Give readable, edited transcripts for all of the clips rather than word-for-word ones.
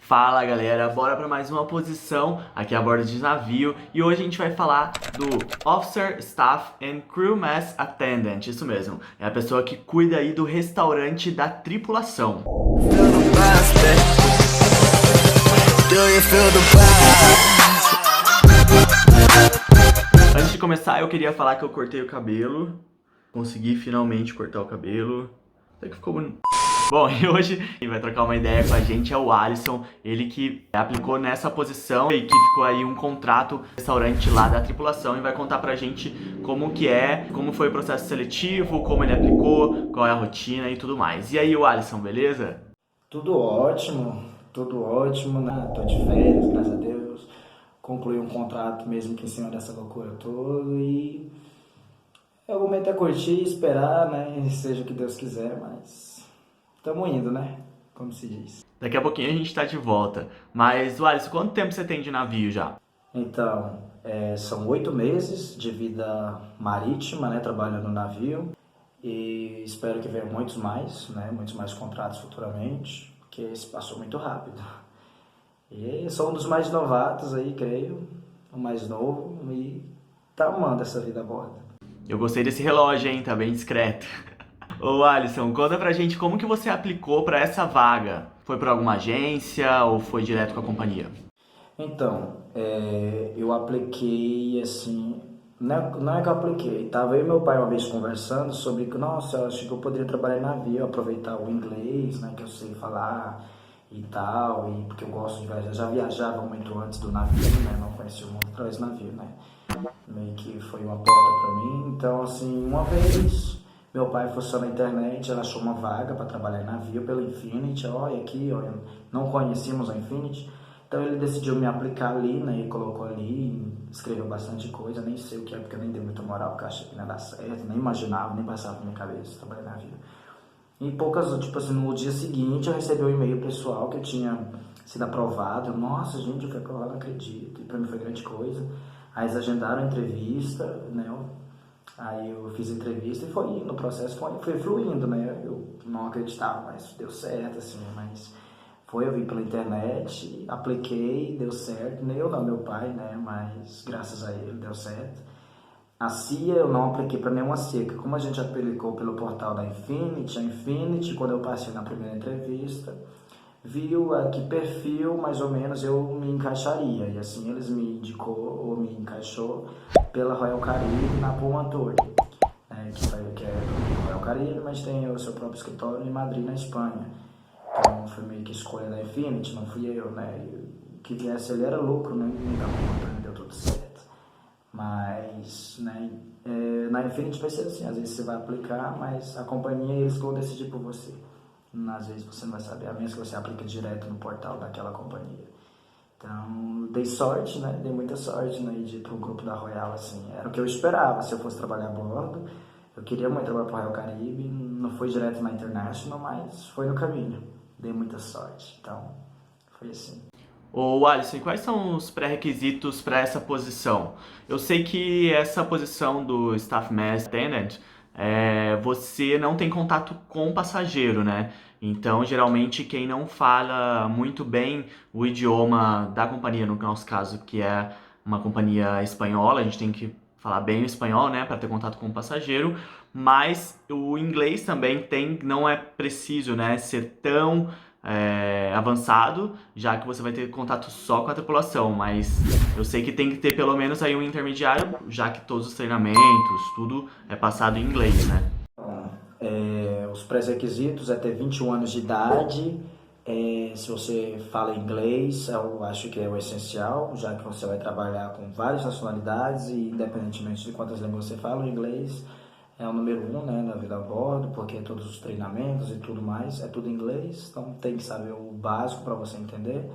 Fala galera, bora para mais uma posição aqui a bordo de navio e hoje a gente vai falar do Officer, Staff and Crew Mess Attendant, isso mesmo, é a pessoa que cuida aí do restaurante da tripulação. Antes de começar eu queria falar que eu cortei o cabelo, consegui finalmente cortar o cabelo, até que ficou bonito. Bom, e hoje quem vai trocar uma ideia com a gente é o Alisson, ele que aplicou nessa posição e que ficou aí um contrato no restaurante lá da tripulação e vai contar pra gente como que é, como foi o processo seletivo, como ele aplicou, qual é a rotina e tudo mais. E aí, o Alisson, beleza? Tudo ótimo, né? Tô de férias, graças a Deus. Concluí um contrato mesmo que em cima dessa loucura toda e o momento é curtir, esperar, né? Seja o que Deus quiser, mas estamos indo, né? Como se diz. Daqui a pouquinho a gente tá de volta. Mas, o Alisson, quanto tempo você tem de navio já? Então, são 8 meses de vida marítima, né? Trabalhando no navio e espero que venham muitos mais, né? Muitos mais contratos futuramente, porque esse passou muito rápido. E sou um dos mais novatos aí, creio, o mais novo, e tá amando essa vida a bordo. Eu gostei desse relógio, hein? Tá bem discreto. Ô Alisson, conta pra gente como que você aplicou pra essa vaga. Foi por alguma agência ou foi direto com a companhia? Então, eu apliquei assim, não é que eu apliquei, tava eu e meu pai uma vez conversando sobre que, nossa, eu acho que eu poderia trabalhar em navio, aproveitar o inglês, né, que eu sei falar e tal, e porque eu gosto de viajar, já viajava muito antes do navio, né, não conhecia o mundo através do navio, né, meio que foi uma porta para mim. Então, assim, uma vez meu pai fuçou na internet, ele achou uma vaga para trabalhar em navio pela Infinity, olha aqui, olha, não conhecíamos a Infinity, então ele decidiu me aplicar ali, né, e colocou ali, escreveu bastante coisa, nem sei o que é, porque eu nem dei muita moral, porque eu achei que não ia dar certo, nem imaginava, nem passava na minha cabeça trabalhar em navio. E poucas, tipo assim, no dia seguinte eu recebi um e-mail pessoal que eu tinha sido aprovado. Eu, nossa, gente, eu fui aprovado, não acredito. E pra mim foi grande coisa. Aí eles agendaram a entrevista, né? Aí eu fiz a entrevista e foi indo, o processo foi fluindo, né? Eu não acreditava, mas deu certo, assim, mas eu vim pela internet, apliquei, deu certo. Nem eu não, meu pai, né? Mas graças a ele deu certo. A CIA eu não apliquei para nenhuma CIA, porque como a gente aplicou pelo portal da Infinity, a Infinity, quando eu passei na primeira entrevista, viu a que perfil mais ou menos eu me encaixaria. E assim eles me indicou, ou me encaixou, pela Royal Caribbean na Pumantur, né, que é Royal Caribbean, mas tem o seu próprio escritório em Madrid, na Espanha. Então foi meio que escolha da Infinity, não fui eu, né? O que viesse ali era lucro, né? Então deu tudo certo. Mas, né, na Infinity vai ser assim, às vezes você vai aplicar, mas a companhia eles vão decidir por você. Às vezes você não vai saber, a menos que você aplique direto no portal daquela companhia. Então, dei sorte, né, dei muita sorte, né, de ir pro grupo da Royal, assim, era o que eu esperava, se eu fosse trabalhar a bordo. Eu queria muito trabalhar pro Royal Caribe, não foi direto na International, mas foi no caminho. Dei muita sorte, então, foi assim. Ô Alisson, e quais são os pré-requisitos para essa posição? Eu sei que essa posição do Staff Mass Attendant, você não tem contato com o passageiro, né? Então, geralmente, quem não fala muito bem o idioma da companhia, no nosso caso, que é uma companhia espanhola, a gente tem que falar bem o espanhol, né, para ter contato com o passageiro, mas o inglês também não é preciso, né, ser tão avançado, já que você vai ter contato só com a tripulação, mas eu sei que tem que ter pelo menos aí um intermediário, já que todos os treinamentos, tudo é passado em inglês, né? Os pré-requisitos é ter 21 anos de idade, se você fala inglês, eu acho que é o essencial, já que você vai trabalhar com várias nacionalidades e independentemente de quantas línguas você fala, o inglês é o número 1, né, na vida a bordo, porque todos os treinamentos e tudo mais é tudo em inglês, então tem que saber o básico para você entender.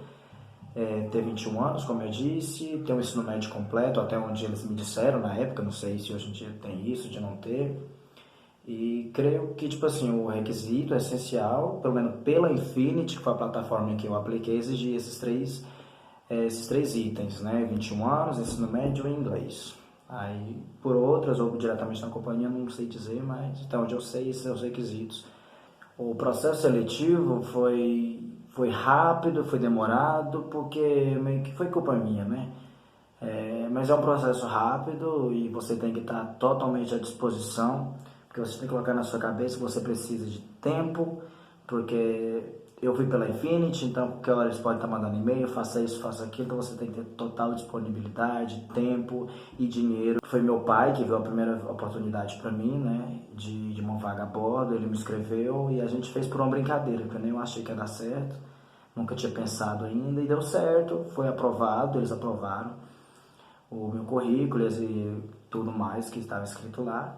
Ter 21 anos, como eu disse, ter um ensino médio completo, até onde eles me disseram na época, não sei se hoje em dia tem isso, de não ter. E creio que, tipo assim, o requisito essencial, pelo menos pela Infinity, que foi a plataforma em que eu apliquei, exigia esses três itens, né? 21 anos, ensino médio e inglês. Aí, por outras, ou diretamente na companhia, não sei dizer, mas até onde eu sei, esses são os requisitos. O processo seletivo foi foi rápido, foi demorado, porque meio que foi culpa minha, né? Mas é um processo rápido e você tem que estar totalmente à disposição, porque você tem que colocar na sua cabeça que você precisa de tempo, porque eu fui pela Infinity, então qualquer hora eles podem estar mandando e-mail, faça isso, faça aquilo, então você tem que ter total disponibilidade, tempo e dinheiro. Foi meu pai que viu a primeira oportunidade para mim, né, de uma vaga a bordo, ele me escreveu e a gente fez por uma brincadeira, que eu nem achei que ia dar certo, nunca tinha pensado ainda e deu certo, foi aprovado, eles aprovaram o meu currículo e tudo mais que estava escrito lá.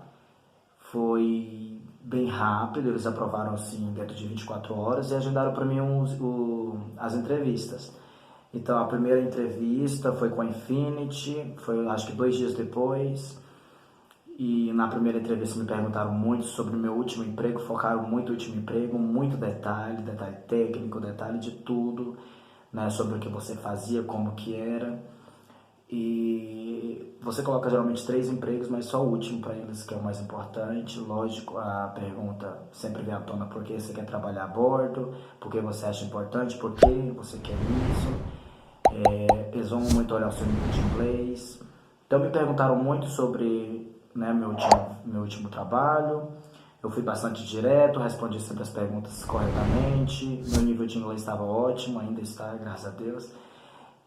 Foi bem rápido, eles aprovaram assim dentro de 24 horas e agendaram para mim as entrevistas. Então a primeira entrevista foi com a Infinity, foi acho que 2 dias depois. E na primeira entrevista me perguntaram muito sobre o meu último emprego, focaram muito no último emprego, muito detalhe, detalhe técnico, detalhe de tudo, né, sobre o que você fazia, como que era. E você coloca geralmente 3 empregos, mas só o último para eles que é o mais importante. Lógico, a pergunta sempre vem à tona: por que você quer trabalhar a bordo, por que você acha importante, por que você quer isso. Eles vão muito olhar o seu nível de inglês. Então me perguntaram muito sobre, né, meu último trabalho. Eu fui bastante direto, respondi sempre as perguntas corretamente. Meu nível de inglês estava ótimo, ainda está, graças a Deus.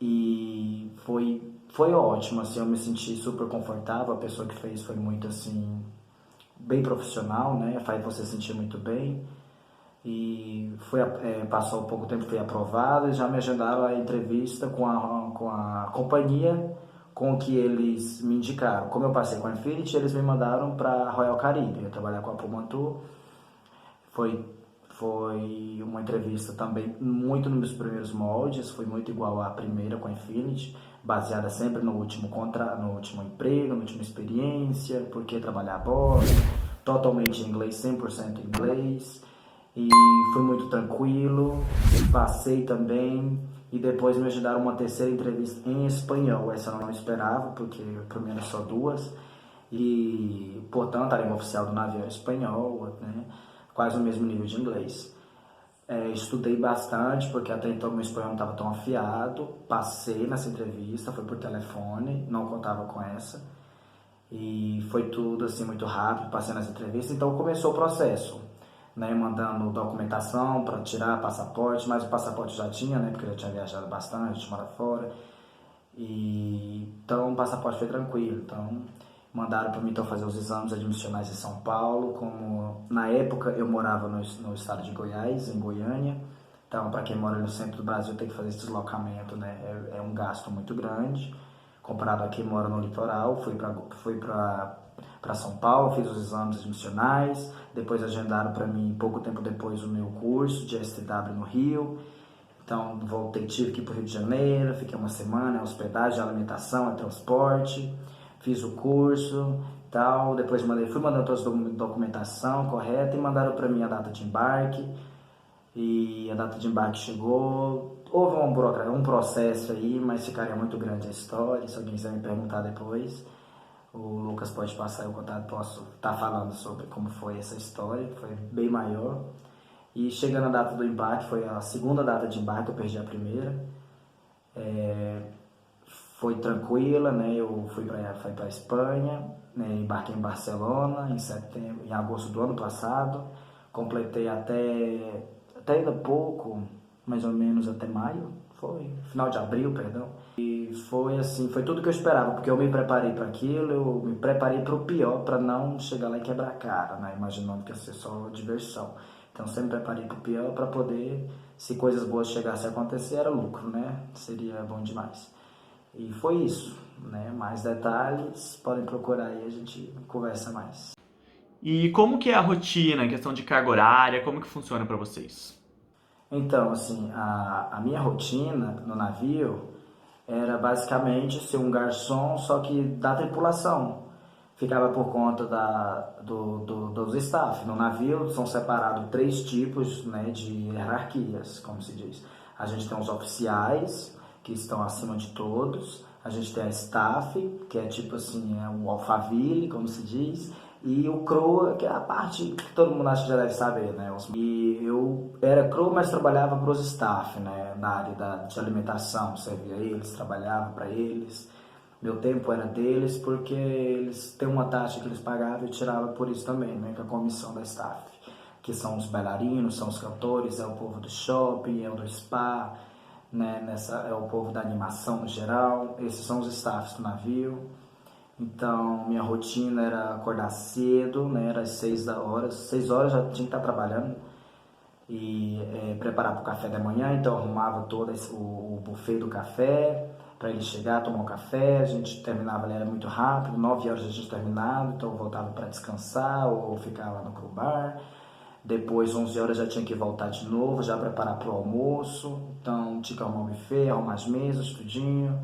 E foi ótimo, assim, eu me senti super confortável, a pessoa que fez foi muito, assim, bem profissional, né, faz você sentir muito bem. E passou pouco tempo, fui aprovado e já me agendaram a entrevista com a companhia com que eles me indicaram. Como eu passei com a Infinity, eles me mandaram para Royal Caribbean, eu trabalhar com a Pumantur. Foi Foi uma entrevista também muito nos meus primeiros moldes, foi muito igual à primeira com a Infinity, baseada sempre no último no último emprego, na última experiência, por que trabalhar a bordo, totalmente em inglês, 100% em inglês, e foi muito tranquilo, passei também, e depois me ajudaram uma terceira entrevista em espanhol, essa eu não esperava, porque para mim era só 2, e portanto a língua oficial do navio é espanhol, né? Quase o mesmo nível de inglês. Estudei bastante, porque até então meu espanhol não estava tão afiado. Passei nessa entrevista, foi por telefone, não contava com essa. E foi tudo assim muito rápido, passei nas entrevistas. Então começou o processo, né? Mandando documentação para tirar passaporte, mas o passaporte já tinha, né? Porque eu já tinha viajado bastante, mora fora. Então o passaporte foi tranquilo. Então mandaram para mim então fazer os exames admissionais em São Paulo, como na época eu morava no estado de Goiás, em Goiânia. Então, para quem mora no centro do Brasil, tem que fazer esse deslocamento, né? É um gasto muito grande, comparado a quem mora no litoral. Fui para São Paulo, fiz os exames admissionais, depois agendaram para mim, pouco tempo depois, o meu curso de STW no Rio. Então, voltei, tive que ir para o Rio de Janeiro, fiquei uma semana, hospedagem, alimentação, transporte. Fiz o curso, tal, depois fui mandando toda a documentação correta e mandaram para mim a data de embarque. E a data de embarque chegou. Houve um processo aí, mas ficaria muito grande a história. Se alguém quiser me perguntar depois, o Lucas pode passar o contato, posso estar falando sobre como foi essa história, que foi bem maior. E chegando a data do embarque, foi a segunda data de embarque, eu perdi a primeira. Foi tranquila, né? Eu fui para a Espanha, né? Embarquei em Barcelona em agosto do ano passado, completei até ainda pouco, mais ou menos até maio, foi final de abril, perdão. E foi assim, foi tudo que eu esperava, porque eu me preparei para aquilo, eu me preparei para o pior, para não chegar lá e quebrar a cara, né? Imaginando que ia ser só diversão. Então sempre me preparei para o pior para poder, se coisas boas chegassem a acontecer, era lucro, né? Seria bom demais. E foi isso, né? Mais detalhes, podem procurar aí, a gente conversa mais. E como que é a rotina, em questão de carga horária, como que funciona para vocês? Então, assim, a minha rotina no navio era basicamente ser um garçom, só que da tripulação. Ficava por conta dos staff. No navio são separados 3 tipos, né, de hierarquias, como se diz. A gente tem os oficiais, que estão acima de todos. A gente tem a staff, que é tipo assim, o alfaville, como se diz. E o crew, que é a parte que todo mundo acha que já deve saber, né? E eu era crew, mas trabalhava para os staff, né? Na área de alimentação, servia eles, trabalhava para eles. Meu tempo era deles, porque eles têm uma taxa que eles pagavam e tiravam por isso também, né? Que é a comissão da staff. Que são os bailarinos, são os cantores, é o povo do shopping, é o do spa, né? É o povo da animação no geral. Esses são os staffs do navio. Então, minha rotina era acordar cedo, né? Era às 6 horas. 6 horas já tinha que estar trabalhando e preparar para o café da manhã. Então, eu arrumava todo o buffet do café para ele chegar, tomar um café. A gente terminava, ele era muito rápido, 9 horas a gente terminava, então eu voltava para descansar ou ficar lá no crew bar. Depois, 11 horas já tinha que voltar de novo, já preparar para o almoço. Então, tinha que arrumar o buffet, arrumar as mesas, tudinho.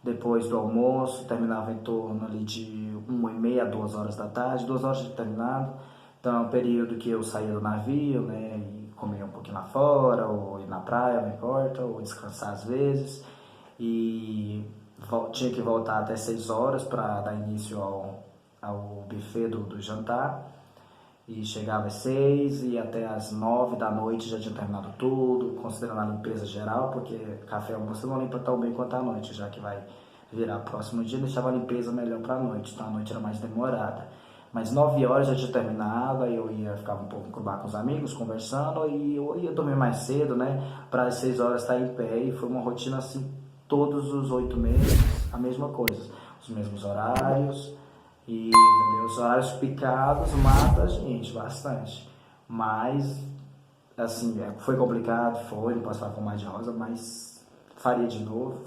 Depois do almoço, terminava em torno ali de 1h30 a 2 horas da tarde, 2 horas de terminado. Então é um período que eu saía do navio, né, e comia um pouquinho lá fora, ou ir na praia, não importa, ou descansar às vezes. E tinha que voltar até 6 horas para dar início ao buffet do jantar. E chegava às 6 e até às 9 da noite já tinha terminado tudo, considerando a limpeza geral, porque café e almoço não limpa tão bem quanto a noite, já que vai virar próximo dia, deixava a limpeza melhor para a noite, então a noite era mais demorada. Mas 9 horas já tinha terminado, aí eu ia ficar um pouco no bar com os amigos, conversando, e eu ia dormir mais cedo, né, para às 6 horas estar em pé, e foi uma rotina assim, todos os 8 meses, a mesma coisa, os mesmos horários. E entendeu? Os horários picados mata a gente bastante. Mas, assim, foi complicado, não posso falar com mais de rosa, mas faria de novo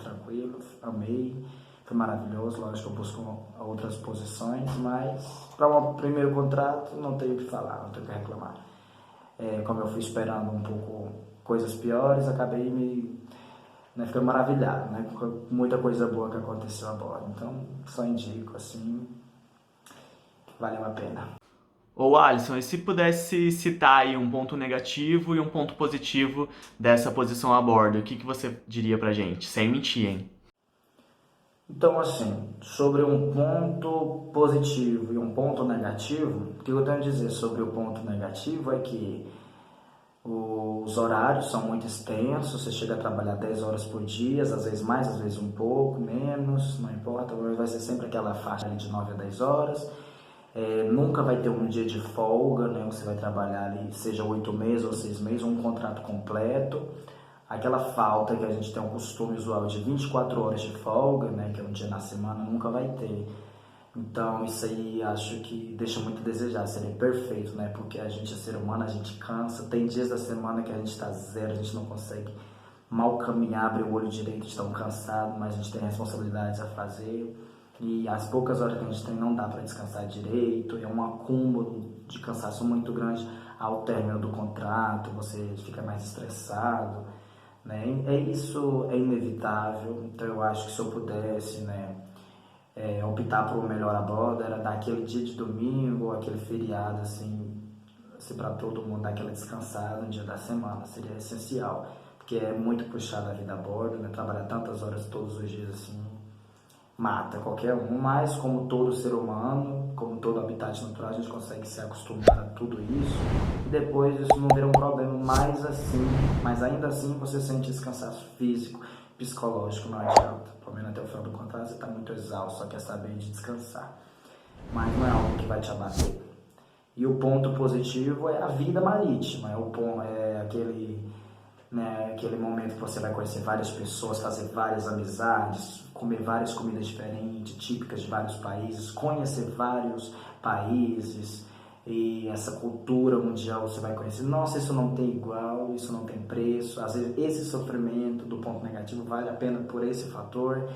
tranquilo, amei, foi maravilhoso. Lógico que eu busco outras posições, mas para um primeiro contrato não tenho o que falar, não tenho o que reclamar. Como eu fui esperando um pouco coisas piores, acabei ficando maravilhado, né, com muita coisa boa que aconteceu a bordo. Então, só indico, assim, valeu a pena. Ô Alisson, e se pudesse citar aí um ponto negativo e um ponto positivo dessa posição a bordo, o que você diria pra gente? Sem mentir, hein? Então, assim, sobre um ponto positivo e um ponto negativo, o que eu tenho a dizer sobre o ponto negativo é que os horários são muito extensos, você chega a trabalhar 10 horas por dia, às vezes mais, às vezes um pouco, menos, não importa, vai ser sempre aquela faixa ali de 9 a 10 horas. Nunca vai ter um dia de folga, né? Você vai trabalhar ali, seja 8 meses ou 6 meses, um contrato completo. Aquela falta que a gente tem um costume usual de 24 horas de folga, né? Que é um dia na semana, nunca vai ter. Então, isso aí acho que deixa muito a desejar, seria perfeito, né? Porque a gente é ser humano, a gente cansa, tem dias da semana que a gente está zero, a gente não consegue mal caminhar, abrir o olho direito de tão cansado, mas a gente tem responsabilidades a fazer e as poucas horas que a gente tem não dá para descansar direito, é um acúmulo de cansaço muito grande ao término do contrato, você fica mais estressado, né? Isso é inevitável, então eu acho que se eu pudesse, né, optar por um melhor a bordo, era dar aquele dia de domingo, aquele feriado, assim para todo mundo dar aquela descansada no dia da semana, seria essencial, porque é muito puxada a vida a bordo, né? Trabalhar tantas horas todos os dias, assim, mata qualquer um, mas como todo ser humano, como todo habitat natural, a gente consegue se acostumar a tudo isso, e depois isso não vira um problema mais assim, mas ainda assim você sente esse cansaço físico, psicológico, não adianta. Pelo menos até o final do contrato você está muito exausto, só quer saber de descansar. Mas não é algo que vai te abater. E o ponto positivo é a vida marítima, é aquele momento que você vai conhecer várias pessoas, fazer várias amizades, comer várias comidas diferentes, típicas de vários países, conhecer vários países e essa cultura mundial você vai conhecer. Nossa, isso não tem igual, isso não tem preço. Às vezes esse sofrimento do ponto negativo vale a pena por esse fator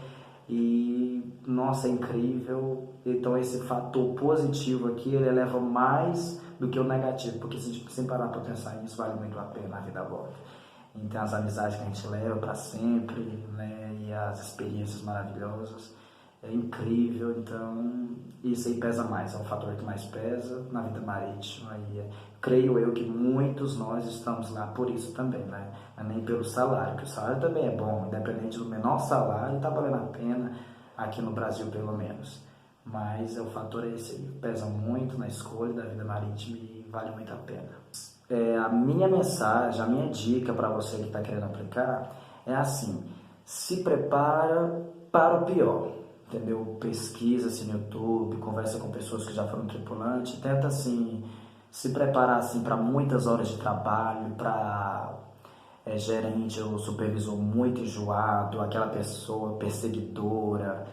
e, nossa, é incrível. Então esse fator positivo aqui, ele eleva mais do que o negativo, porque se parar para pensar nisso, vale muito a pena a vida a bordo. Então as amizades que a gente leva para sempre, né, e as experiências maravilhosas, é incrível. Então isso aí pesa mais, é o fator que mais pesa na vida marítima e creio eu que muitos nós estamos lá por isso também, né? Mas nem pelo salário, que o salário também é bom, independente do menor salário, está valendo a pena aqui no Brasil pelo menos. Mas o fator é esse aí, pesa muito na escolha da vida marítima e vale muito a pena. A minha mensagem, a minha dica para você que está querendo aplicar é assim: se prepara para o pior, entendeu? Pesquisa assim no YouTube, conversa com pessoas que já foram tripulantes, tenta assim se preparar assim para muitas horas de trabalho, para gerente ou supervisor muito enjoado, aquela pessoa perseguidora,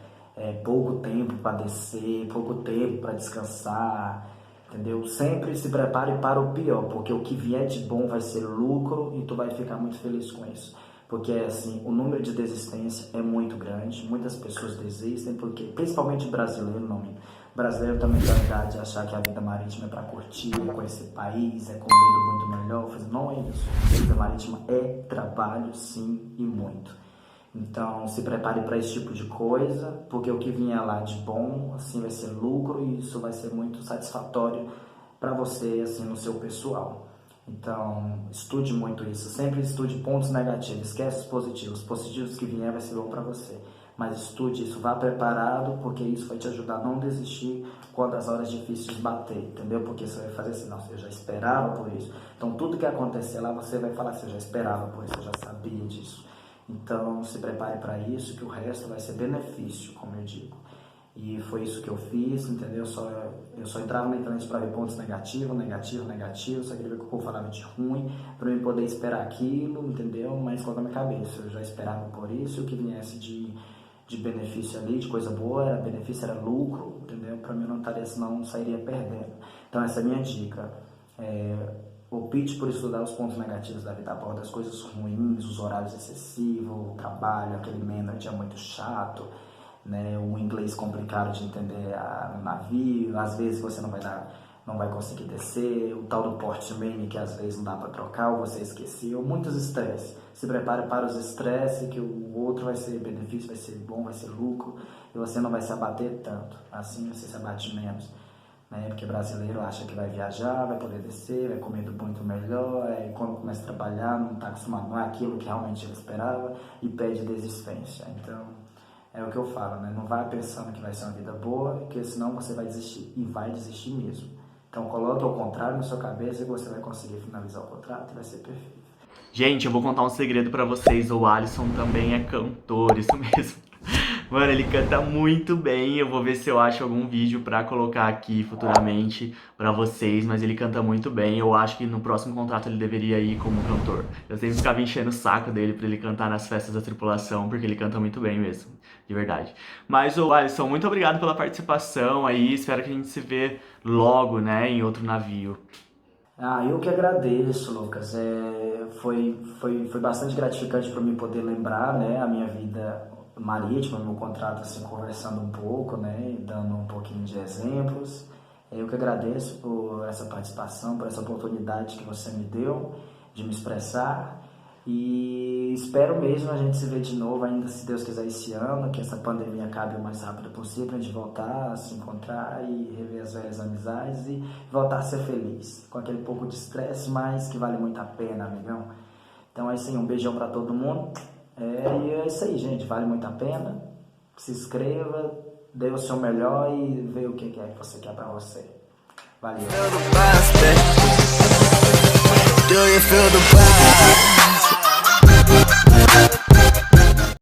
pouco tempo para descer, pouco tempo para descansar, entendeu? Sempre se prepare para o pior, porque o que vier de bom vai ser lucro e tu vai ficar muito feliz com isso. Porque assim, o número de desistência é muito grande, muitas pessoas desistem, porque principalmente brasileiro, brasileiro também tem a idade de achar que a vida marítima é para curtir, é conhecer país, é comer muito melhor. Não é isso. A vida marítima é trabalho, sim, e muito. Então, se prepare para esse tipo de coisa, porque o que vier lá de bom, assim, vai ser lucro e isso vai ser muito satisfatório para você, assim, no seu pessoal. Então, estude muito isso. Sempre estude pontos negativos, esquece os positivos. Os positivos que vier vai ser bom para você. Mas estude isso, vá preparado, porque isso vai te ajudar a não desistir quando as horas difíceis bater, entendeu? Porque você vai fazer assim, nossa, eu já esperava por isso. Então, tudo que acontecer lá, você vai falar assim, eu já esperava por isso, eu já sabia disso. Então, se prepare para isso, que o resto vai ser benefício, como eu digo. E foi isso que eu fiz, entendeu? Eu só entrava na internet para ver pontos negativos, só queria ver o que o povo falava de ruim, para eu poder esperar aquilo, entendeu? Mas com a minha cabeça, eu já esperava por isso, o que viesse de benefício ali, de coisa boa, benefício era lucro, entendeu? Para mim não estaria, senão sairia perdendo. Então essa é a minha dica. Opte por estudar os pontos negativos da vida a bordo, as coisas ruins, os horários excessivos, o trabalho, aquele manager muito chato, né, o inglês complicado de entender no navio, às vezes você não vai conseguir descer, o tal do port main que às vezes não dá para trocar ou você esqueceu, muitos estresses. Se prepare para os estresses, que o outro vai ser benefício, vai ser bom, vai ser lucro, e você não vai se abater tanto, assim você se abate menos. Né? Porque brasileiro acha que vai viajar, vai poder descer, vai comer muito melhor, e quando começa a trabalhar não está acostumado, não é aquilo que realmente ele esperava e pede desistência. Então, é o que eu falo, né? Não vai pensando que vai ser uma vida boa, porque senão você vai desistir, e vai desistir mesmo. Então coloque ao contrário na sua cabeça e você vai conseguir finalizar o contrato e vai ser perfeito. Gente, eu vou contar um segredo pra vocês, o Alisson também é cantor, isso mesmo. Mano, ele canta muito bem, eu vou ver se eu acho algum vídeo pra colocar aqui futuramente pra vocês, mas ele canta muito bem, eu acho que no próximo contrato ele deveria ir como cantor. Eu sempre ficava enchendo o saco dele pra ele cantar nas festas da tripulação, porque ele canta muito bem mesmo, de verdade. Mas, ô Alisson, muito obrigado pela participação aí, espero que a gente se vê logo, né, em outro navio. Eu que agradeço, Lucas. Foi bastante gratificante para mim poder lembrar, né, a minha vida marítima, meu contrato, assim, conversando um pouco, né, dando um pouquinho de exemplos. Eu que agradeço por essa participação, por essa oportunidade que você me deu de me expressar. E espero mesmo a gente se ver de novo, ainda se Deus quiser, esse ano, que essa pandemia acabe o mais rápido possível, a gente voltar a se encontrar e rever as velhas amizades e voltar a ser feliz, com aquele pouco de estresse, mas que vale muito a pena, amigão. Então é isso aí, um beijão pra todo mundo. E é isso aí, gente, vale muito a pena. Se inscreva, dê o seu melhor e vê o que é que você quer pra você. Valeu. Do you feel the vibe?